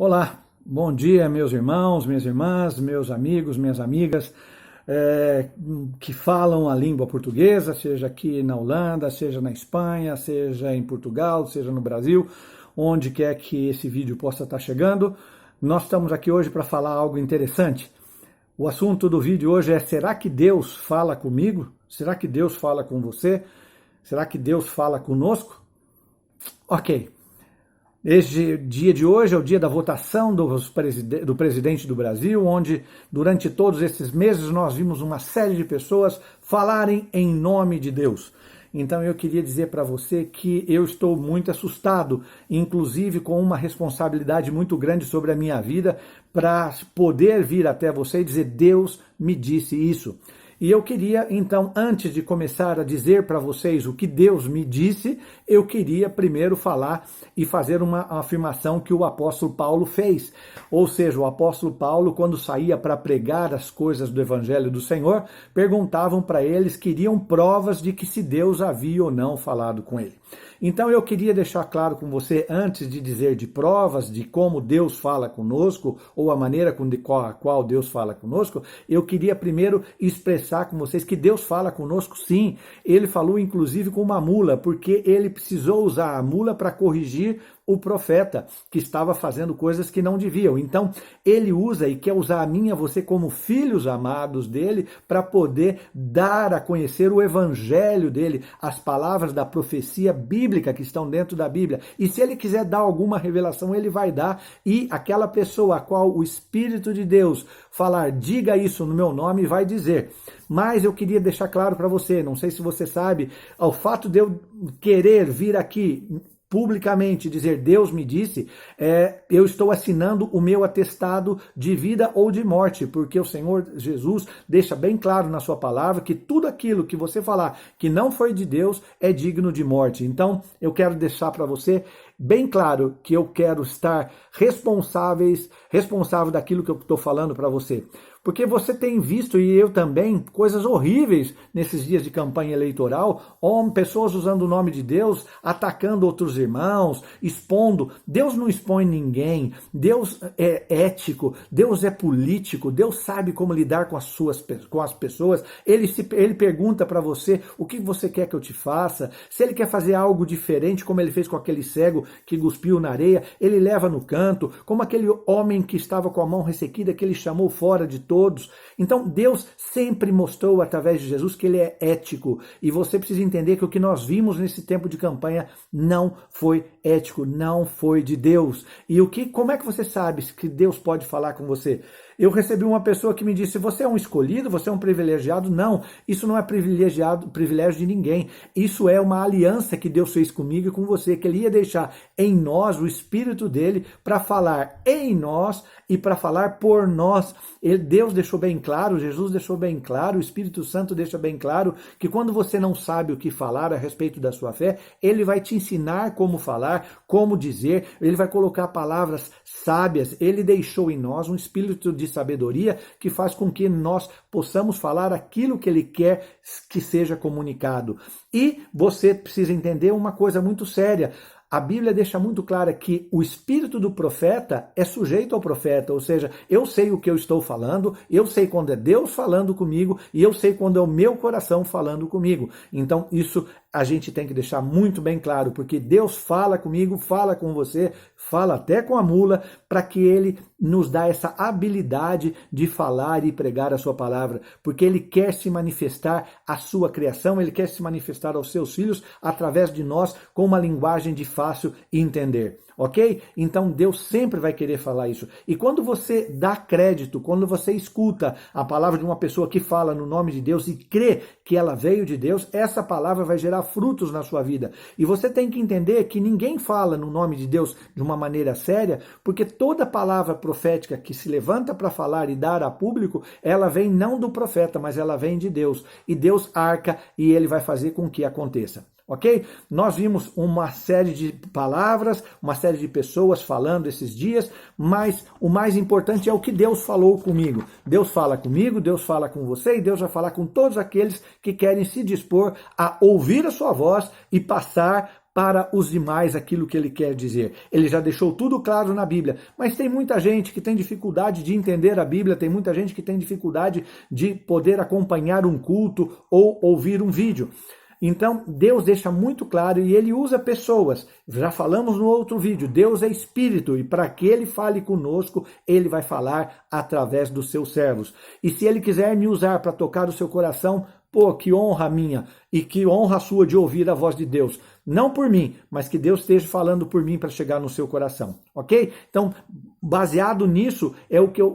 Olá, bom dia meus irmãos, minhas irmãs, meus amigos, minhas amigas que falam a língua portuguesa, seja aqui na Holanda, seja na Espanha, seja em Portugal, seja no Brasil, onde quer que esse vídeo possa estar chegando. Nós estamos aqui hoje para falar algo interessante. O assunto do vídeo hoje é: será que Deus fala comigo? Será que Deus fala com você? Será que Deus fala conosco? Ok. Este dia de hoje é o dia da votação do presidente do Brasil, onde durante todos esses meses nós vimos uma série de pessoas falarem em nome de Deus. Então eu queria dizer para você que eu estou muito assustado, inclusive com uma responsabilidade muito grande sobre a minha vida, para poder vir até você e dizer: Deus me disse isso. E eu queria, então, antes de começar a dizer para vocês o que Deus me disse, eu queria primeiro falar e fazer uma afirmação que o apóstolo Paulo fez. Ou seja, o apóstolo Paulo, quando saía para pregar as coisas do Evangelho do Senhor, perguntavam para eles, queriam provas de que se Deus havia ou não falado com ele. Então eu queria deixar claro com você, antes de dizer de provas de como Deus fala conosco, ou a maneira com a qual Deus fala conosco, eu queria primeiro expressar com vocês que Deus fala conosco sim. Ele falou inclusive com uma mula, porque ele precisou usar a mula para corrigir o profeta, que estava fazendo coisas que não deviam. Então, ele usa e quer usar a mim e a você como filhos amados dele, para poder dar a conhecer o evangelho dele, as palavras da profecia bíblica que estão dentro da Bíblia. E se ele quiser dar alguma revelação, ele vai dar, e aquela pessoa a qual o Espírito de Deus falar, diga isso no meu nome, vai dizer. Mas eu queria deixar claro para você, não sei se você sabe, o fato de eu querer vir aqui publicamente dizer Deus me disse, eu estou assinando o meu atestado de vida ou de morte, porque o Senhor Jesus deixa bem claro na sua palavra que tudo aquilo que você falar que não foi de Deus é digno de morte. Então eu quero deixar para você bem claro que eu quero estar responsável daquilo que eu estou falando para você. Porque você tem visto, e eu também, coisas horríveis nesses dias de campanha eleitoral, pessoas usando o nome de Deus, atacando outros irmãos, expondo. Deus não expõe ninguém, Deus é ético, Deus é político, Deus sabe como lidar com as pessoas. Ele pergunta para você o que você quer que eu te faça. Se ele quer fazer algo diferente, como ele fez com aquele cego que cuspiu na areia, ele leva no canto, como aquele homem que estava com a mão ressequida, que ele chamou fora de todos. Então Deus sempre mostrou através de Jesus que ele é ético, e você precisa entender que o que nós vimos nesse tempo de campanha não foi ético, não foi de Deus. E como é que você sabe que Deus pode falar com você? Eu recebi uma pessoa que me disse: você é um escolhido, você é um privilegiado? Não, isso não é privilégio de ninguém. Isso é uma aliança que Deus fez comigo e com você, que ele ia deixar em nós o Espírito dele para falar em nós e para falar por nós. Deus deixou bem claro, Jesus deixou bem claro, o Espírito Santo deixa bem claro que quando você não sabe o que falar a respeito da sua fé, ele vai te ensinar como falar, como dizer, ele vai colocar palavras sábias. Ele deixou em nós um espírito de sabedoria que faz com que nós possamos falar aquilo que ele quer que seja comunicado. E você precisa entender uma coisa muito séria. A Bíblia deixa muito clara que o espírito do profeta é sujeito ao profeta, ou seja, eu sei o que eu estou falando, eu sei quando é Deus falando comigo e eu sei quando é o meu coração falando comigo. Então isso a gente tem que deixar muito bem claro, porque Deus fala comigo, fala com você, fala até com a mula, para que ele nos dá essa habilidade de falar e pregar a sua palavra, porque ele quer se manifestar à sua criação, ele quer se manifestar aos seus filhos através de nós com uma linguagem de fácil entender. Ok? Então Deus sempre vai querer falar isso. E quando você dá crédito, quando você escuta a palavra de uma pessoa que fala no nome de Deus e crê que ela veio de Deus, essa palavra vai gerar frutos na sua vida. E você tem que entender que ninguém fala no nome de Deus de uma maneira séria, porque toda palavra profética que se levanta para falar e dar a público, ela vem não do profeta, mas ela vem de Deus. E Deus arca e ele vai fazer com que aconteça. Ok? Nós vimos uma série de palavras, uma série de pessoas falando esses dias, mas o mais importante é o que Deus falou comigo. Deus fala comigo, Deus fala com você e Deus vai falar com todos aqueles que querem se dispor a ouvir a sua voz e passar para os demais aquilo que ele quer dizer. Ele já deixou tudo claro na Bíblia, mas tem muita gente que tem dificuldade de entender a Bíblia, tem muita gente que tem dificuldade de poder acompanhar um culto ou ouvir um vídeo. Então, Deus deixa muito claro e ele usa pessoas. Já falamos no outro vídeo, Deus é espírito e para que ele fale conosco, ele vai falar através dos seus servos. E se ele quiser me usar para tocar o seu coração, pô, que honra minha e que honra sua de ouvir a voz de Deus. Não por mim, mas que Deus esteja falando por mim para chegar no seu coração, ok? Então, baseado nisso,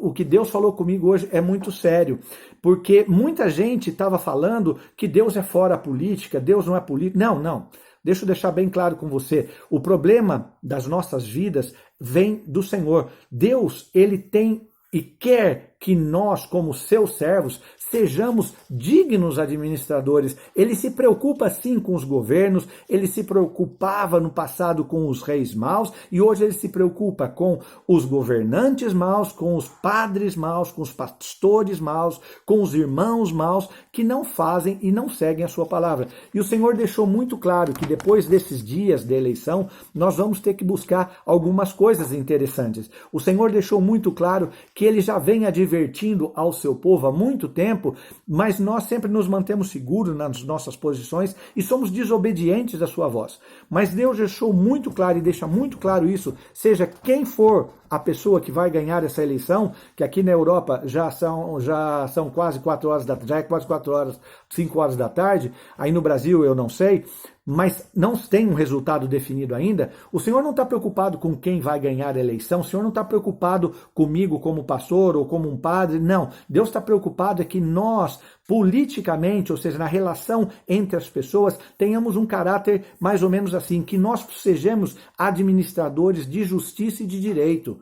o que Deus falou comigo hoje é muito sério, porque muita gente estava falando que Deus é fora a política, Deus não é político. Não. Deixa eu deixar bem claro com você. O problema das nossas vidas vem do Senhor. Deus, ele tem e quer que nós, como seus servos, sejamos dignos administradores. Ele se preocupa sim com os governos, ele se preocupava no passado com os reis maus e hoje ele se preocupa com os governantes maus, com os padres maus, com os pastores maus, com os irmãos maus que não fazem e não seguem a sua palavra. E o Senhor deixou muito claro que depois desses dias de eleição, nós vamos ter que buscar algumas coisas interessantes. O Senhor deixou muito claro que ele já vem advertindo ao seu povo há muito tempo, mas nós sempre nos mantemos seguros nas nossas posições e somos desobedientes à sua voz. Mas Deus deixou muito claro e deixa muito claro isso, seja quem for a pessoa que vai ganhar essa eleição, que aqui na Europa já são quase 4 horas da tarde, já é quase 4 horas, 5 horas da tarde, aí no Brasil eu não sei, mas não tem um resultado definido ainda. O Senhor não está preocupado com quem vai ganhar a eleição, o Senhor não está preocupado comigo como pastor ou como um padre, não. Deus está preocupado é que nós, politicamente, ou seja, na relação entre as pessoas, tenhamos um caráter mais ou menos assim, que nós sejamos administradores de justiça e de direito.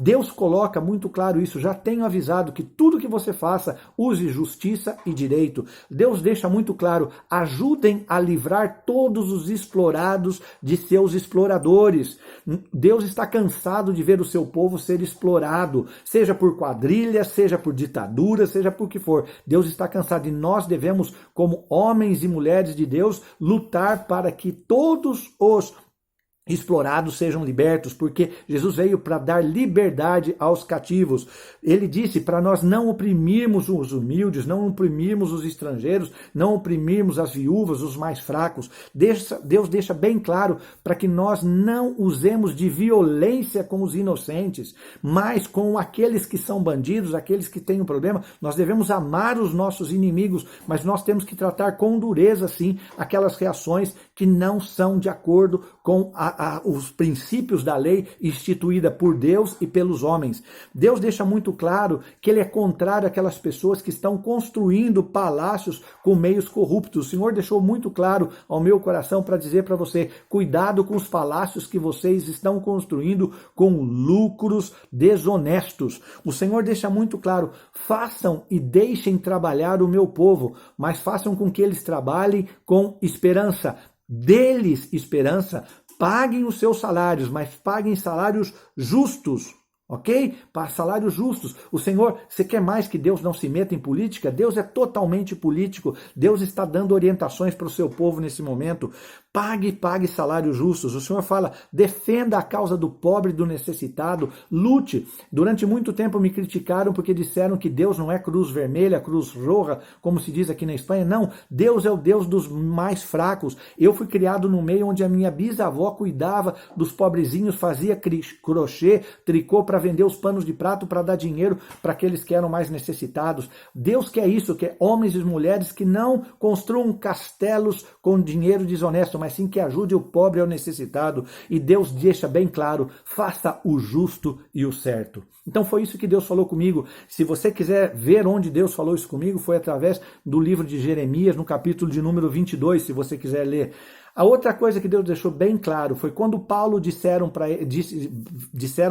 Deus coloca muito claro isso, já tenho avisado que tudo que você faça, use justiça e direito. Deus deixa muito claro, ajudem a livrar todos os explorados de seus exploradores. Deus está cansado de ver o seu povo ser explorado, seja por quadrilhas, seja por ditadura, seja por que for. Deus está cansado e nós devemos, como homens e mulheres de Deus, lutar para que todos os explorados sejam libertos, porque Jesus veio para dar liberdade aos cativos. Ele disse para nós não oprimirmos os humildes, não oprimirmos os estrangeiros, não oprimirmos as viúvas, os mais fracos. Deus deixa bem claro para que nós não usemos de violência com os inocentes, mas com aqueles que são bandidos, aqueles que têm um problema. Nós devemos amar os nossos inimigos, mas nós temos que tratar com dureza, sim, aquelas reações que não são de acordo com os princípios da lei instituída por Deus e pelos homens. Deus deixa muito claro que ele é contrário àquelas pessoas que estão construindo palácios com meios corruptos. O Senhor deixou muito claro ao meu coração para dizer para você, cuidado com os palácios que vocês estão construindo com lucros desonestos. O Senhor deixa muito claro, façam e deixem trabalhar o meu povo, mas façam com que eles trabalhem com esperança. Deles esperança, paguem os seus salários, mas paguem salários justos, ok? Para salários justos. O Senhor, você quer mais que Deus não se meta em política? Deus é totalmente político. Deus está dando orientações para o seu povo nesse momento. Pague salários justos. O Senhor fala, defenda a causa do pobre e do necessitado, lute. Durante muito tempo me criticaram porque disseram que Deus não é cruz vermelha, cruz roja, como se diz aqui na Espanha. Não, Deus é o Deus dos mais fracos. Eu fui criado no meio onde a minha bisavó cuidava dos pobrezinhos, fazia crochê, tricô para vender os panos de prato para dar dinheiro para aqueles que eram mais necessitados. Deus quer isso, quer homens e mulheres que não construam castelos com dinheiro desonesto, mas sim que ajude o pobre e o necessitado. E Deus deixa bem claro, faça o justo e o certo. Então foi isso que Deus falou comigo. Se você quiser ver onde Deus falou isso comigo, foi através do livro de Jeremias, no capítulo de número 22, se você quiser ler. A outra coisa que Deus deixou bem claro foi quando Paulo disseram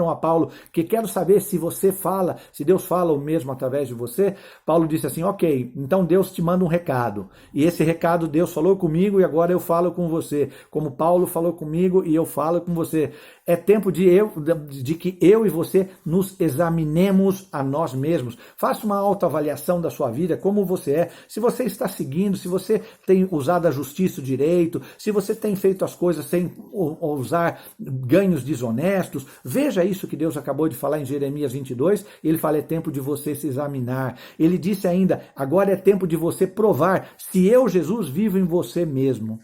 a Paulo que quero saber se você fala, se Deus fala o mesmo através de você. Paulo disse assim, ok, então Deus te manda um recado. E esse recado Deus falou comigo e agora eu falo com você. Como Paulo falou comigo e eu falo com você. É tempo de que eu e você nos examinemos a nós mesmos. Faça uma autoavaliação da sua vida, como você é, se você está seguindo, se você tem usado a justiça, o direito, se você tem feito as coisas sem usar ganhos desonestos. Veja isso que Deus acabou de falar em Jeremias 22, ele fala, é tempo de você se examinar. Ele disse ainda, agora é tempo de você provar se eu, Jesus, vivo em você mesmo.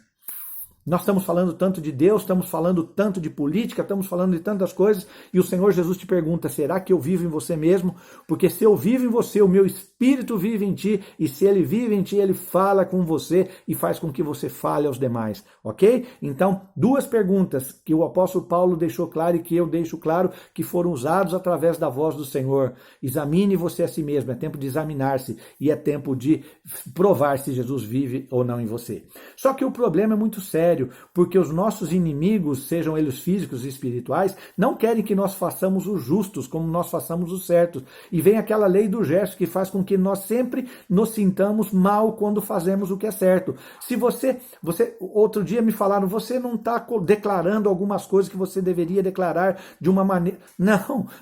Nós estamos falando tanto de Deus, estamos falando tanto de política, estamos falando de tantas coisas, e o Senhor Jesus te pergunta, será que eu vivo em você mesmo? Porque se eu vivo em você, o meu Espírito vive em ti, e se ele vive em ti, ele fala com você e faz com que você fale aos demais, ok? Então, duas perguntas que o apóstolo Paulo deixou claro e que eu deixo claro, que foram usados através da voz do Senhor. Examine você a si mesmo, é tempo de examinar-se, e é tempo de provar se Jesus vive ou não em você. Só que o problema é muito sério, porque os nossos inimigos, sejam eles físicos e espirituais, não querem que nós façamos os justos, como nós façamos os certos. E vem aquela lei do gesto que faz com que nós sempre nos sintamos mal quando fazemos o que é certo. Se você outro dia me falaram, você não está declarando algumas coisas que você deveria declarar de uma maneira...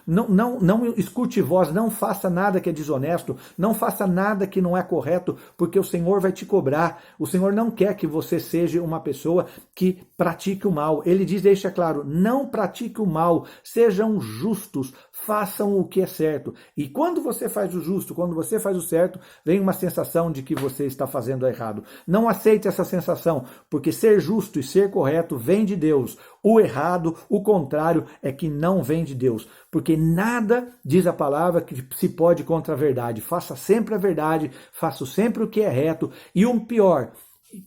Não escute voz, não faça nada que é desonesto, não faça nada que não é correto, porque o Senhor vai te cobrar. O Senhor não quer que você seja uma pessoa que pratique o mal. Ele diz, deixa claro, não pratique o mal, sejam justos, façam o que é certo. E quando você faz o justo, quando você faz o certo, vem uma sensação de que você está fazendo errado. Não aceite essa sensação, porque ser justo e ser correto vem de Deus. O errado, o contrário, é que não vem de Deus. Porque nada, diz a palavra, que se pode contra a verdade. Faça sempre a verdade, faça sempre o que é reto. E o pior,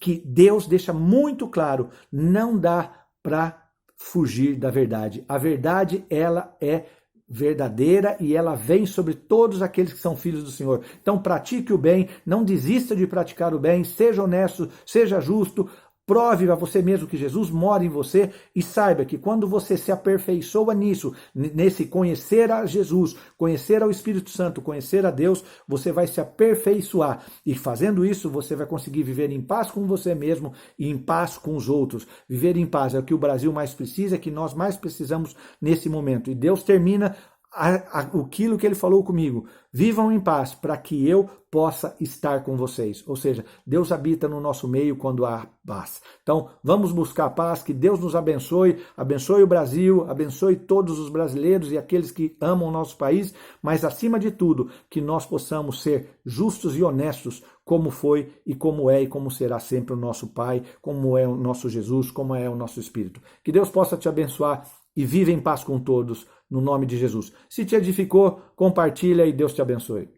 que Deus deixa muito claro, não dá para fugir da verdade. A verdade, ela é verdadeira e ela vem sobre todos aqueles que são filhos do Senhor. Então pratique o bem, não desista de praticar o bem, seja honesto, seja justo, prove a você mesmo que Jesus mora em você e saiba que quando você se aperfeiçoa nisso, nesse conhecer a Jesus, conhecer ao Espírito Santo, conhecer a Deus, você vai se aperfeiçoar. E fazendo isso, você vai conseguir viver em paz com você mesmo e em paz com os outros. Viver em paz é o que o Brasil mais precisa, é o que nós mais precisamos nesse momento. E Deus termina aquilo que ele falou comigo, vivam em paz para que eu possa estar com vocês. Ou seja, Deus habita no nosso meio quando há paz. Então, vamos buscar paz, que Deus nos abençoe, abençoe o Brasil, abençoe todos os brasileiros e aqueles que amam o nosso país, mas acima de tudo, que nós possamos ser justos e honestos, como foi e como é e como será sempre o nosso Pai, como é o nosso Jesus, como é o nosso Espírito. Que Deus possa te abençoar e viva em paz com todos, no nome de Jesus. Se te edificou, compartilha e Deus te abençoe.